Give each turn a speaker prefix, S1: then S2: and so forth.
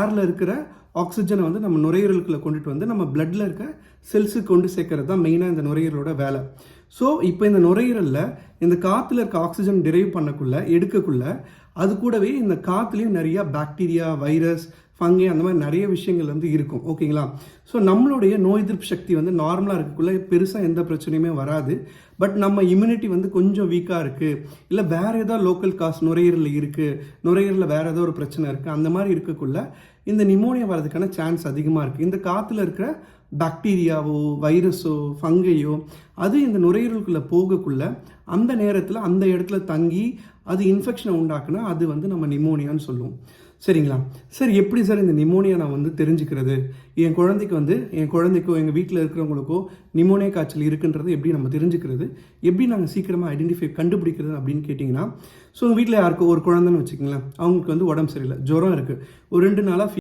S1: ஏரில் இருக்கிற ஆக்சிஜனை வந்து நம்ம நுரையீரலுக்குள்ள கொண்டுட்டு வந்து நம்ம பிளட்டில் இருக்க செல்ஸுக்கு கொண்டு சேர்க்கறது தான் மெயினாக இந்த நுரையீரலோட வேலை. ஸோ இப்போ இந்த நுரையீரலில் இந்த காற்றுல இருக்க ஆக்சிஜன் டிரைவ் பண்ணக்குள்ள எடுக்கக்குள்ள அது கூடவே இந்த காற்றுலேயும் நிறையா பாக்டீரியா, வைரஸ், ஃபங்கை அந்த மாதிரி நிறைய விஷயங்கள் வந்து இருக்கும். ஓகேங்களா? ஸோ நம்மளுடைய நோய் எதிர்ப்பு சக்தி வந்து நார்மலாக இருக்கக்குள்ள பெருசாக எந்த பிரச்சனையுமே வராது. பட் நம்ம இம்யூனிட்டி வந்து கொஞ்சம் வீக்காக இருக்குது, இல்லை வேறு ஏதோ லோக்கல் காஸ் நுரையீரலில் இருக்குது, நுரையீரலில் வேறு ஏதோ ஒரு பிரச்சனை இருக்குது, அந்த மாதிரி இருக்கக்குள்ள இந்த நிமோனியா வர்றதுக்கான சான்ஸ் அதிகமாக இருக்குது. இந்த காற்றுல இருக்கிற பாக்டீரியாவோ, வைரஸோ, ஃபங்கையோ அது இந்த நுரையீரலுக்குள்ளே போகக்குள்ள அந்த நேரத்தில் அந்த இடத்துல தங்கி அது இன்ஃபெக்ஷனை உண்டாக்குனா அது வந்து நம்ம நிமோனியான்னு சொல்லுவோம். சரிங்களா? சரி, எப்படி சார் இந்த நிமோனியா நான் வந்து தெரிஞ்சுக்கிறது? என் குழந்தைக்கோ எங்கள் வீட்டில் இருக்கிறவங்களுக்கோ நிமோனியா காய்ச்சல் இருக்குன்றது எப்படி நம்ம தெரிஞ்சுக்கிறது? எப்படி நாங்கள் சீக்கிரமாக கண்டுபிடிக்கிறது அப்படின்னு கேட்டிங்கன்னா, ஸோ உங்கள் வீட்டில் யாருக்கோ ஒரு குழந்தைன்னு வச்சுக்கங்களேன், அவங்களுக்கு வந்து உடம்பு சரியில்லை, ஜுரம் இருக்குது, ஒரு 2 நாளாக